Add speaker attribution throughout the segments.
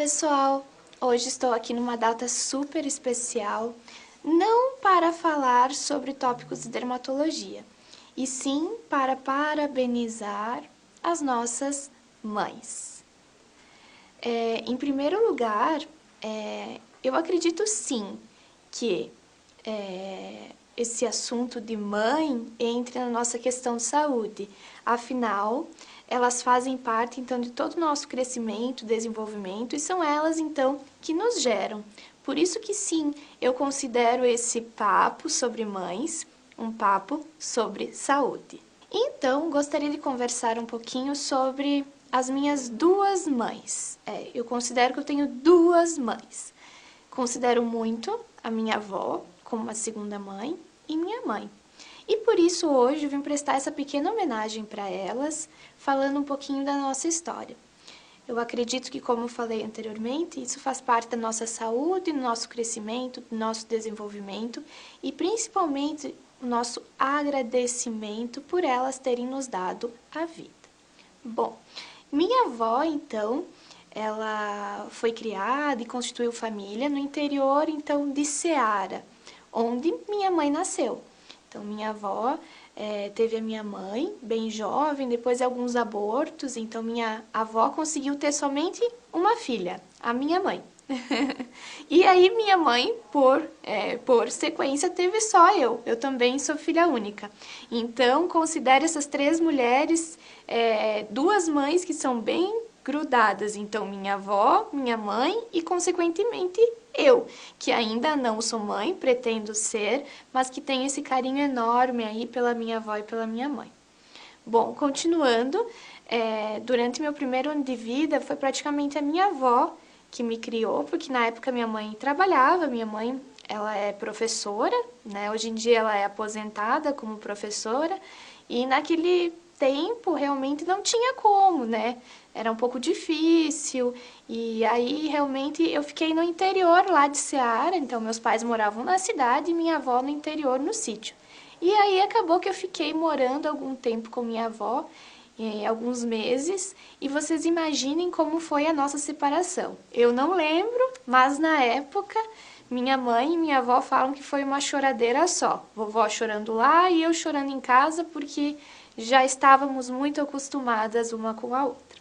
Speaker 1: pessoal! Hoje estou aqui numa data super especial, não para falar sobre tópicos de dermatologia, e sim para parabenizar as nossas mães. Em primeiro lugar, eu acredito sim que esse assunto de mãe entre na nossa questão de saúde. Afinal, elas fazem parte, então, de todo o nosso crescimento, desenvolvimento, e são elas, então, que nos geram. Por isso que, sim, eu considero esse papo sobre mães um papo sobre saúde. Então, gostaria de conversar um pouquinho sobre as minhas duas mães. Eu considero que eu tenho duas mães. Considero muito a minha avó como uma segunda mãe e minha mãe. E por isso hoje eu vim prestar essa pequena homenagem para elas, falando um pouquinho da nossa história. Eu acredito que, como eu falei anteriormente, isso faz parte da nossa saúde, do nosso crescimento, do nosso desenvolvimento e principalmente o nosso agradecimento por elas terem nos dado a vida. Bom, minha avó, então, ela foi criada e constituiu família no interior, então, de Ceará, onde minha mãe nasceu. Então, minha avó teve a minha mãe bem jovem, depois de alguns abortos, então minha avó conseguiu ter somente uma filha, a minha mãe. E aí minha mãe, por sequência, teve só eu também sou filha única. Então, considero essas três mulheres duas mães que são bem grudadas. Então, minha avó, minha mãe e, consequentemente, eu, que ainda não sou mãe, pretendo ser, mas que tenho esse carinho enorme aí pela minha avó e pela minha mãe. Bom, continuando, durante meu primeiro ano de vida, foi praticamente a minha avó que me criou, porque na época minha mãe trabalhava, minha mãe, ela é professora, né? Hoje em dia ela é aposentada como professora, e naquele tempo realmente não tinha como, né? Era um pouco difícil, e aí realmente eu fiquei no interior lá de Ceará, então meus pais moravam na cidade e minha avó no interior, no sítio. E aí acabou que eu fiquei morando algum tempo com minha avó, alguns meses, e vocês imaginem como foi a nossa separação. Eu não lembro, mas na época minha mãe e minha avó falam que foi uma choradeira só. Vovó chorando lá e eu chorando em casa porque já estávamos muito acostumadas uma com a outra.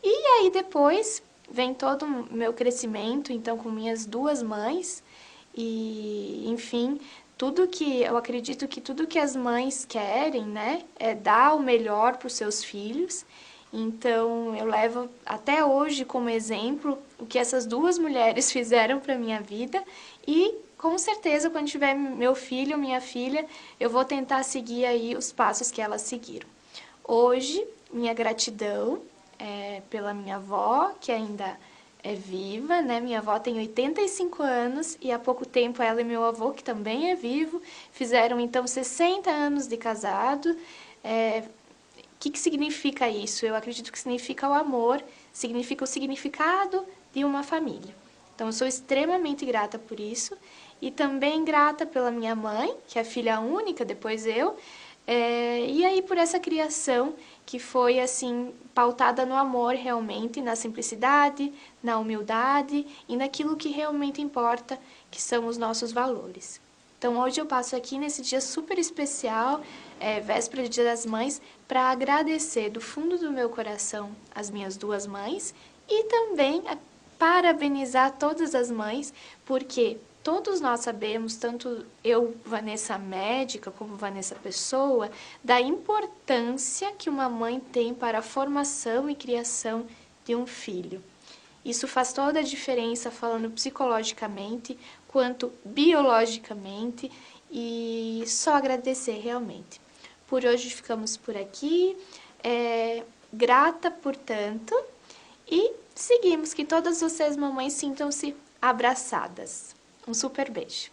Speaker 1: E aí depois vem todo o meu crescimento, então com minhas duas mães, e enfim, tudo que eu acredito que tudo que as mães querem, né, é dar o melhor para os seus filhos. Então eu levo até hoje como exemplo o que essas duas mulheres fizeram para minha vida e com certeza quando tiver meu filho ou minha filha, eu vou tentar seguir aí os passos que elas seguiram. Hoje, minha gratidão pela minha avó, que ainda é viva, né? Minha avó tem 85 anos e há pouco tempo ela e meu avô, que também é vivo, fizeram então 60 anos de casado. O que significa isso? Eu acredito que significa o amor, significa o significado de uma família. Então, eu sou extremamente grata por isso e também grata pela minha mãe, que é filha única, depois eu, e aí por essa criação que foi assim pautada no amor realmente, na simplicidade, na humildade e naquilo que realmente importa, que são os nossos valores. Então hoje eu passo aqui nesse dia super especial, véspera de Dia das Mães, para agradecer do fundo do meu coração as minhas duas mães e também parabenizar todas as mães, porque todos nós sabemos, tanto eu, Vanessa médica, como Vanessa pessoa, da importância que uma mãe tem para a formação e criação de um filho. Isso faz toda a diferença falando psicologicamente, quanto biologicamente, e só agradecer realmente. Por hoje ficamos por aqui, grata por tanto, e seguimos, que todas vocês mamães sintam-se abraçadas. Um super beijo!